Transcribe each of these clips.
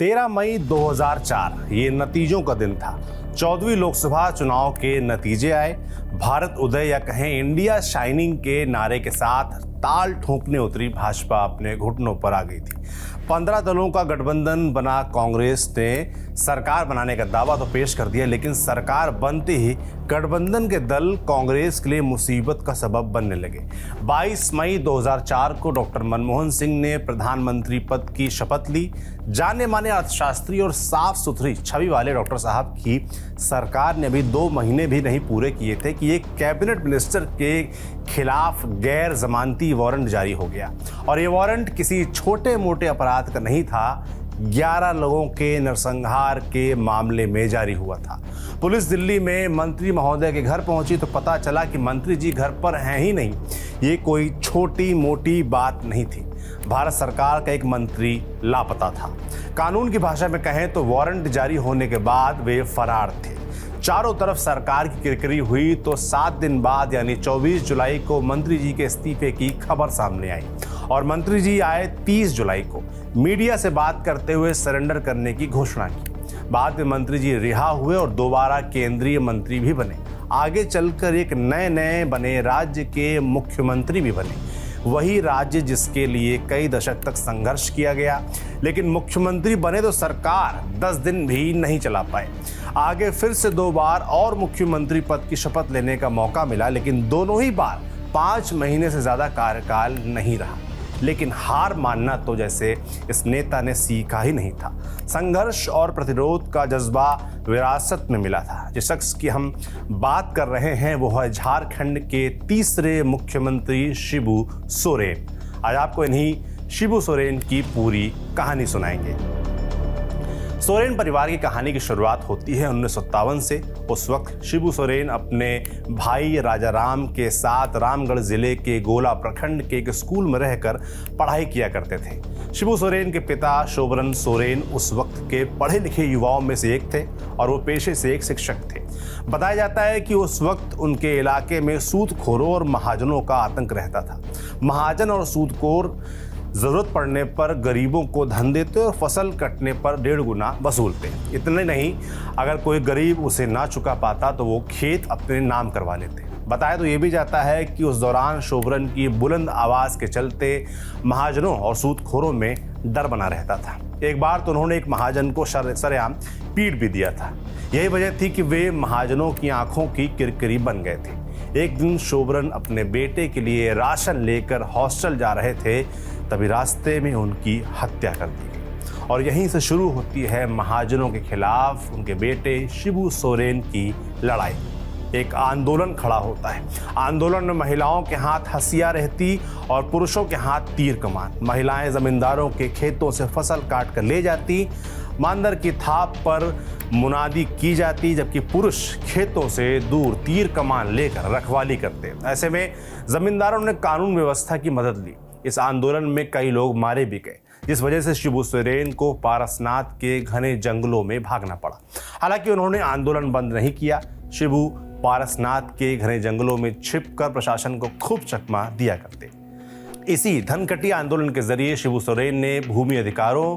13 मई 2004 ये नतीजों का दिन था। 14वीं लोकसभा चुनाव के नतीजे आए। भारत उदय या कहें इंडिया शाइनिंग के नारे के साथ ताल ठोंकने उतरी भाजपा अपने घुटनों पर आ गई थी। 15 दलों का गठबंधन बना कांग्रेस ने सरकार बनाने का दावा तो पेश कर दिया, लेकिन सरकार बनते ही गठबंधन के दल कांग्रेस के लिए मुसीबत का सबब बनने लगे। 22 मई 2004 को डॉक्टर मनमोहन सिंह ने प्रधानमंत्री पद की शपथ ली। जाने माने अर्थशास्त्री और साफ सुथरी छवि वाले डॉक्टर साहब की सरकार ने अभी 2 महीने भी नहीं पूरे किए थे कि एक कैबिनेट मिनिस्टर के खिलाफ गैर जमानती वारंट जारी हो गया। और ये वारंट किसी छोटे मोटे अपराध का नहीं था, 11 लोगों के नरसंहार के मामले में जारी हुआ था। पुलिस दिल्ली में मंत्री महोदय के घर पहुंची तो पता चला कि मंत्री जी घर पर हैं ही नहीं। ये कोई छोटी मोटी बात नहीं थी। भारत सरकार का एक मंत्री लापता था। कानून की भाषा में कहें तो वारंट जारी होने के बाद वे फरार थे। चारों तरफ सरकार की किरकिरी हुई तो 7 दिन बाद यानी 24 जुलाई को मंत्री जी के इस्तीफे की खबर सामने आई और मंत्री जी आए 30 जुलाई को मीडिया से बात करते हुए सरेंडर करने की घोषणा की। बाद में मंत्री जी रिहा हुए और दोबारा केंद्रीय मंत्री भी बने। आगे चलकर एक नए बने राज्य के मुख्यमंत्री भी बने। वही राज्य जिसके लिए कई दशक तक संघर्ष किया गया, लेकिन मुख्यमंत्री बने तो सरकार 10 दिन भी नहीं चला पाए। आगे फिर से 2 बार और मुख्यमंत्री पद की शपथ लेने का मौका मिला, लेकिन दोनों ही बार 5 महीने से ज्यादा कार्यकाल नहीं रहा। लेकिन हार मानना तो जैसे इस नेता ने सीखा ही नहीं था। संघर्ष और प्रतिरोध का जज्बा विरासत में मिला था। जिस शख्स की हम बात कर रहे हैं वो है झारखंड के तीसरे मुख्यमंत्री शिबू सोरेन। आज आपको इन्हीं शिबू सोरेन की पूरी कहानी सुनाएंगे। सोरेन परिवार की कहानी की शुरुआत होती है 1957 से। उस वक्त शिबू सोरेन अपने भाई राजा राम के साथ रामगढ़ जिले के गोला प्रखंड के एक स्कूल में रहकर पढ़ाई किया करते थे। शिबू सोरेन के पिता शोभरन सोरेन उस वक्त के पढ़े लिखे युवाओं में से एक थे और वो पेशे से एक शिक्षक थे। बताया जाता है कि उस वक्त उनके इलाके में सूदखोरों और महाजनों का आतंक रहता था। महाजन और सूदखोर जरूरत पड़ने पर गरीबों को धन देते और फसल कटने पर 1.5 गुना वसूलते। इतने नहीं, अगर कोई गरीब उसे ना चुका पाता तो वो खेत अपने नाम करवा लेते। बताया तो ये भी जाता है कि उस दौरान शोभरन की बुलंद आवाज के चलते महाजनों और सूदखोरों में डर बना रहता था। एक बार तो उन्होंने एक महाजन को सरेआम पीट भी दिया था। यही वजह थी कि वे महाजनों की आंखों की किरकिरी बन गए थे। एक दिन शोभरन अपने बेटे के लिए राशन लेकर हॉस्टल जा रहे थे, तभी रास्ते में उनकी हत्या कर दी गई। और यहीं से शुरू होती है महाजनों के खिलाफ उनके बेटे शिबू सोरेन की लड़ाई। एक आंदोलन खड़ा होता है। आंदोलन में महिलाओं के हाथ हंसिया रहती और पुरुषों के हाथ तीर कमान। महिलाएं जमींदारों के खेतों से फसल काट कर ले जाती, मानदर की थाप पर मुनादी की जाती, जबकि पुरुष खेतों से दूर तीर कमान लेकर रखवाली करते। ऐसे में जमींदारों ने कानून व्यवस्था की मदद ली। इस आंदोलन में कई लोग मारे भी गए, जिस वजह से शिबू सोरेन को पारसनाथ के घने जंगलों में भागना पड़ा। हालांकि उन्होंने आंदोलन बंद नहीं किया। शिबू पारसनाथ के घने जंगलों में छिपकर प्रशासन को खूब चकमा दिया करते। इसी धनकटी आंदोलन के जरिए शिबू सोरेन ने भूमि अधिकारों,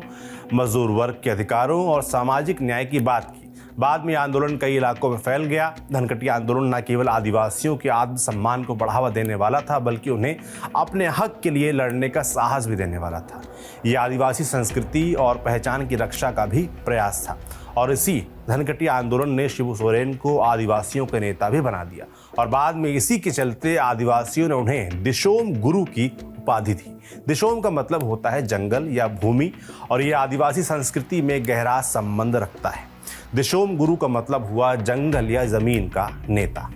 मजदूर वर्ग के अधिकारों और सामाजिक न्याय की बात की। बाद में आंदोलन कई इलाकों में फैल गया। धनकटी आंदोलन न केवल आदिवासियों के आत्मसम्मान को बढ़ावा देने वाला था, बल्कि उन्हें अपने हक के लिए लड़ने का साहस भी देने वाला था। ये आदिवासी संस्कृति और पहचान की रक्षा का भी प्रयास था। और इसी धनकटी आंदोलन ने शिबू सोरेन को आदिवासियों के नेता भी बना दिया और बाद में इसी के चलते आदिवासियों ने उन्हें दिशोम गुरु की उपाधि दी। दिशोम का मतलब होता है जंगल या भूमि और ये आदिवासी संस्कृति में गहरा संबंध रखता है। दिशोम गुरु का मतलब हुआ जंगल या जमीन का नेता।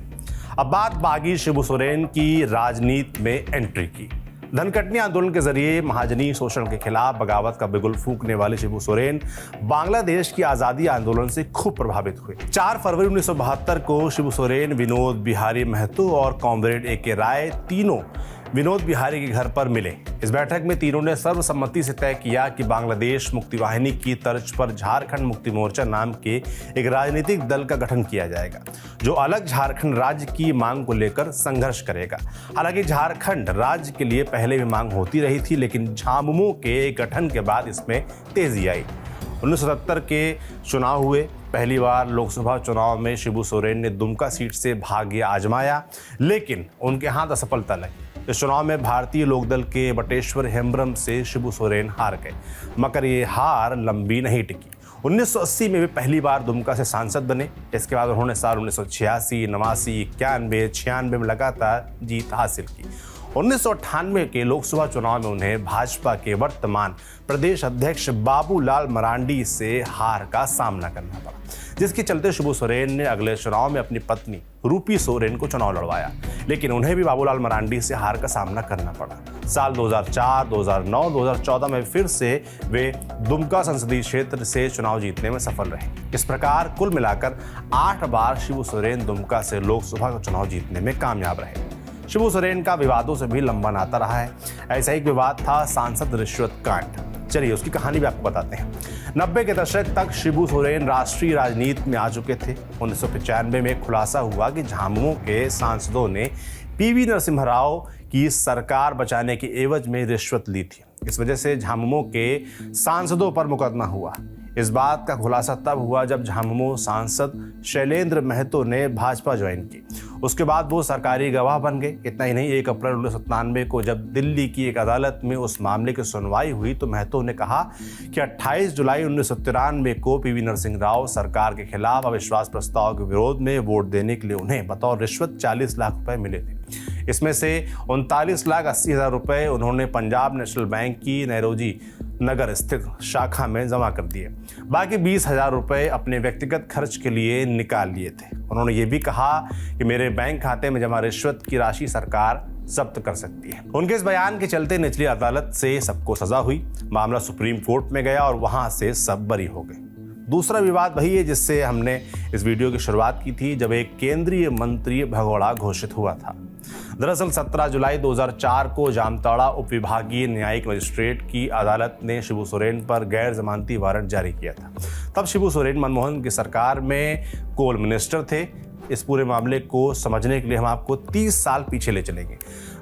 अब बात बागी शिबू सोरेन की राजनीति में एंट्री की। धनकटनी आंदोलन के जरिए महाजनी शोषण के खिलाफ बगावत का बिगुल फूंकने वाले शिबू सोरेन बांग्लादेश की आज़ादी आंदोलन से खूब प्रभावित हुए। 4 फरवरी 1972 को शिबू सोरेन, विनोद बिहारी महतो और कॉमरेड ए.के. राय तीनों विनोद बिहारी के घर पर मिले। इस बैठक में तीनों ने सर्वसम्मति से तय किया कि बांग्लादेश मुक्ति वाहिनी की तर्ज पर झारखंड मुक्ति मोर्चा नाम के एक राजनीतिक दल का गठन किया जाएगा, जो अलग झारखंड राज्य की मांग को लेकर संघर्ष करेगा। हालांकि झारखंड राज्य के लिए पहले भी मांग होती रही थी, लेकिन झामुमो के गठन के बाद इसमें तेजी आई। 1977 के चुनाव हुए। पहली बार लोकसभा चुनाव में शिबू सोरेन ने दुमका सीट से भाग्य आजमाया, लेकिन उनके हाथ असफलता लगी। इस चुनाव में भारतीय लोकदल के बटेश्वर हेम्ब्रम से शिबू सोरेन हार गए, मगर ये हार लंबी नहीं टिकी। 1980 में वे पहली बार दुमका से सांसद बने। इसके बाद उन्होंने साल 1986, 89, 91, 96 में लगातार जीत हासिल की। 1998 के लोकसभा चुनाव में उन्हें भाजपा के वर्तमान प्रदेश अध्यक्ष बाबूलाल मरांडी से हार का सामना करना पड़ा, जिसके चलते शिबू सोरेन ने अगले चुनाव में अपनी पत्नी रूपी सोरेन को चुनाव लड़वाया, लेकिन उन्हें भी बाबूलाल मरांडी से हार का सामना करना पड़ा। साल 2004, 2009, 2014 में फिर से वे दुमका संसदीय क्षेत्र से चुनाव जीतने में सफल रहे। इस प्रकार कुल मिलाकर 8 बार शिबू सोरेन दुमका से लोकसभा का चुनाव जीतने में कामयाब रहे। शिबू सोरेन का विवादों से भी लंबा नाता रहा है। ऐसा एक विवाद था सांसद रिश्वत कांड। चलिए उसकी कहानी भी आपको बताते हैं। 90 के दशक तक शिबू सोरेन राष्ट्रीय राजनीति में आ चुके थे। 1995 में खुलासा हुआ कि झामुमो के सांसदों ने पीवी नरसिम्हा राव की सरकार बचाने की एवज में रिश्वत ली थी। इस वजह से झामुमो के सांसदों पर मुकदमा हुआ। इस बात का खुलासा तब हुआ जब झामुमो सांसद शैलेंद्र महतो ने भाजपा ज्वाइन की। उसके बाद वो सरकारी गवाह बन गए। इतना ही नहीं, 1 अप्रैल 1997 को जब दिल्ली की एक अदालत में उस मामले की सुनवाई हुई तो महतो ने कहा कि 28 जुलाई 1993 को पीवी नरसिंह राव सरकार के खिलाफ अविश्वास प्रस्ताव के विरोध में वोट देने के लिए उन्हें बतौर रिश्वत 40 लाख रुपए मिले थे। इसमें से 39,80,000 रुपए उन्होंने पंजाब नेशनल बैंक की नैरोजी नगर स्थित शाखा में जमा कर दिए। बाकी 20,000 रुपए अपने व्यक्तिगत खर्च के लिए निकाल लिए थे। उन्होंने ये भी कहा कि मेरे बैंक खाते में जमा रिश्वत की राशि सरकार जब्त कर सकती है। उनके इस बयान के चलते निचली अदालत से सबको सजा हुई। मामला सुप्रीम कोर्ट में गया और वहां से सब बरी हो गए। दूसरा विवाद वही है जिससे हमने इस वीडियो की शुरुआत की थी, जब एक केंद्रीय मंत्री भगोड़ा घोषित हुआ था। दरअसल 17 जुलाई 2004 को जामताड़ा उप विभागीय न्यायिक मजिस्ट्रेट की अदालत ने शिबू सोरेन पर गैर जमानती वारंट जारी किया था। तब शिबू सोरेन मनमोहन की सरकार में कोल मिनिस्टर थे। इस पूरे मामले को समझने के लिए हम आपको 30 साल पीछे ले चलेंगे।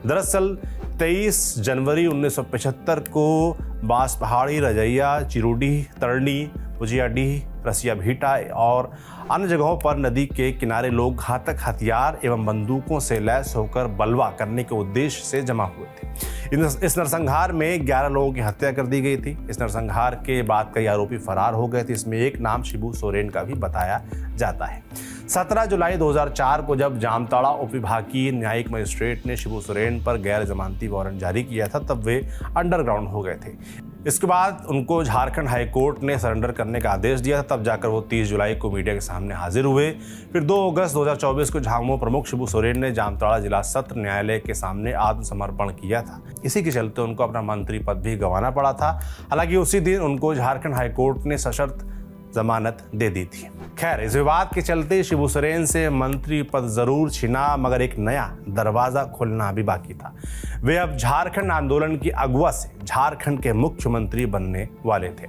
दरअसल 23 जनवरी 1975 को बांस पहाड़ी, रजैया, चिरुडीह, तरनी, उजियाडीह, रसिया भीटा और अन्य जगहों पर नदी के किनारे लोग घातक हथियार एवं बंदूकों से लैस होकर बलवा करने के उद्देश्य से जमा हुए थे। इस नरसंहार में 11 लोगों की हत्या कर दी गई थी। इस नरसंहार के बाद कई आरोपी फरार हो गए थे। इसमें एक नाम शिबू सोरेन का भी बताया जाता है। 17 जुलाई 2004 को जब जामताड़ा उप विभागीय न्यायिक मजिस्ट्रेट ने शिबू सोरेन पर गैर जमानती वारंट जारी किया था, तब वे अंडरग्राउंड हो गए थे। इसके बाद उनको झारखंड हाईकोर्ट ने सरेंडर करने का आदेश दिया था। तब जाकर वो 30 जुलाई को मीडिया के सामने हाजिर हुए। फिर 2 अगस्त 2024 को झामुमो प्रमुख शिबू सोरेन ने जामताड़ा जिला सत्र न्यायालय के सामने आत्मसमर्पण किया था। इसी के चलते उनको अपना मंत्री पद भी गंवाना पड़ा था। हालांकि उसी दिन उनको झारखंड हाईकोर्ट ने सशर्त जमानत दे दी थी। खैर, इस विवाद के चलते शिबू सोरेन से मंत्री पद जरूर छिना, मगर एक नया दरवाजा खुलना भी बाकी था। वे अब झारखंड आंदोलन की अगुवा से झारखंड के मुख्यमंत्री बनने वाले थे।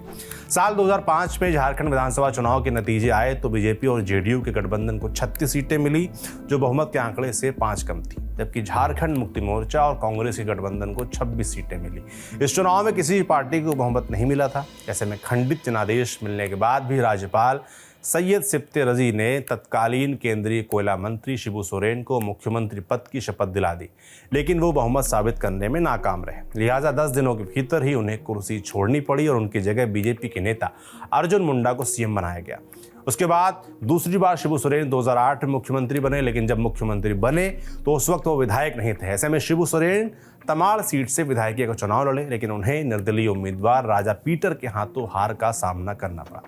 साल 2005 में झारखंड विधानसभा चुनाव के नतीजे आए तो बीजेपी और जेडीयू के गठबंधन को 36 सीटें मिली, जो बहुमत के आंकड़े से 5 कम थी, जबकि झारखंड मुक्ति मोर्चा और कांग्रेस के गठबंधन को 26 सीटें मिली। इस चुनाव में किसी भी पार्टी को बहुमत नहीं मिला था। ऐसे में खंडित जनादेश मिलने के बाद भी राज्यपाल सैयद सिप्ते रजी ने तत्कालीन केंद्रीय कोयला मंत्री शिबू सोरेन को मुख्यमंत्री पद की शपथ दिला दी, लेकिन वो बहुमत साबित करने में नाकाम रहे। लिहाजा 10 दिनों के भीतर ही उन्हें कुर्सी छोड़नी पड़ी और उनकी जगह बीजेपी के नेता अर्जुन मुंडा को सीएम बनाया गया। उसके बाद दूसरी बार शिबू सोरेन 2008 में मुख्यमंत्री बने, लेकिन जब मुख्यमंत्री बने तो उस वक्त वो विधायक नहीं थे। ऐसे में शिबू सोरेन तमाड़ सीट से विधायकी का चुनाव लड़े, लेकिन उन्हें निर्दलीय उम्मीदवार राजा पीटर के हाथों हार का सामना करना पड़ा।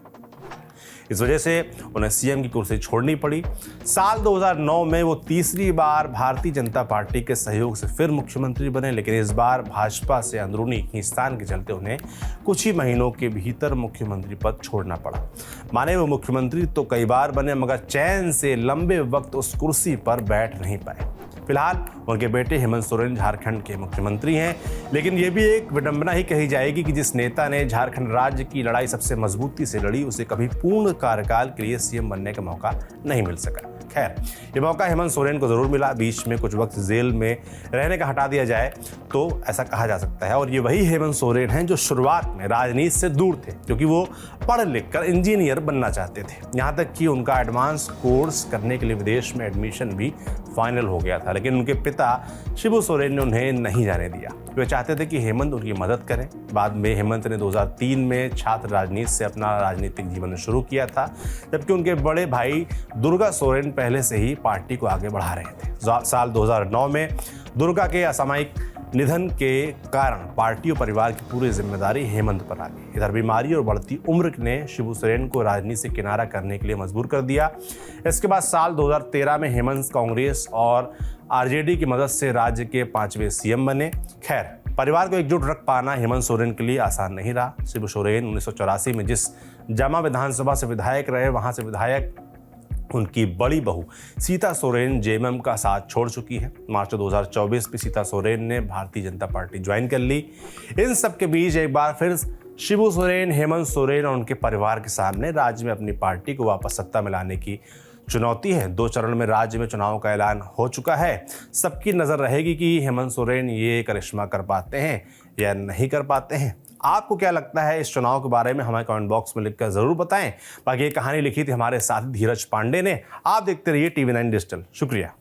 इस वजह से उन्हें सीएम की कुर्सी छोड़नी पड़ी। साल 2009 में वो तीसरी बार भारतीय जनता पार्टी के सहयोग से फिर मुख्यमंत्री बने, लेकिन इस बार भाजपा से अंदरूनी खींचतान के चलते उन्हें कुछ ही महीनों के भीतर मुख्यमंत्री पद छोड़ना पड़ा। माने वो मुख्यमंत्री तो कई बार बने, मगर चैन से लंबे वक्त उस कुर्सी पर बैठ नहीं पाए। फिलहाल उनके बेटे हेमंत सोरेन झारखंड के मुख्यमंत्री हैं, लेकिन ये भी एक विडंबना ही कही जाएगी कि जिस नेता ने झारखंड राज्य की लड़ाई सबसे मजबूती से लड़ी, उसे कभी पूर्ण कार्यकाल के लिए सीएम बनने का मौका नहीं मिल सका। खैर, ये मौका हेमंत सोरेन को जरूर मिला। बीच में कुछ वक्त जेल में रहने का हटा दिया जाए तो ऐसा कहा जा सकता है। और ये वही हेमंत सोरेन हैं जो शुरुआत में राजनीति से दूर थे, क्योंकि वो पढ़ लिख कर इंजीनियर बनना चाहते थे। यहाँ तक कि उनका एडवांस कोर्स करने के लिए विदेश में एडमिशन भी फाइनल हो गया था, लेकिन उनके पिता शिबू सोरेन ने उन्हें नहीं जाने दिया। वे चाहते थे कि हेमंत उनकी मदद करें। बाद में हेमंत ने 2003 में छात्र राजनीति से अपना राजनीतिक जीवन शुरू किया था, जबकि उनके बड़े भाई दुर्गा सोरेन पहले से ही पार्टी को आगे बढ़ा रहे थे। साल 2009 में दुर्गा के असामयिक निधन के कारण पार्टी और परिवार की पूरी जिम्मेदारी हेमंत पर आ गई। इधर बीमारी और बढ़ती उम्र ने शिबू सोरेन को राजनीति से किनारा करने के लिए मजबूर कर दिया। इसके बाद साल 2013 में हेमंत कांग्रेस और आरजेडी की मदद से राज्य के 5वें सीएम बने। खैर, परिवार को एकजुट रख पाना हेमंत सोरेन के लिए आसान नहीं रहा। शिबू सोरेन 1984 में जिस जामा विधानसभा से विधायक रहे, वहां से विधायक उनकी बड़ी बहू सीता सोरेन जेएमएम का साथ छोड़ चुकी है। मार्च 2024 में सीता सोरेन ने भारतीय जनता पार्टी ज्वाइन कर ली। इन सब के बीच एक बार फिर शिबू सोरेन, हेमंत सोरेन और उनके परिवार के सामने राज्य में अपनी पार्टी को वापस सत्ता में लाने की चुनौती है। 2 चरण में राज्य में चुनाव का ऐलान हो चुका है। सबकी नजर रहेगी कि हेमंत सोरेन ये करिश्मा कर पाते हैं या नहीं कर पाते हैं। आपको क्या लगता है इस चुनाव के बारे में, हमें कमेंट बॉक्स में लिखकर जरूर बताएं। बाकी ये कहानी लिखी थी हमारे साथी धीरज पांडे ने। आप देखते रहिए TV9 डिजिटल। शुक्रिया।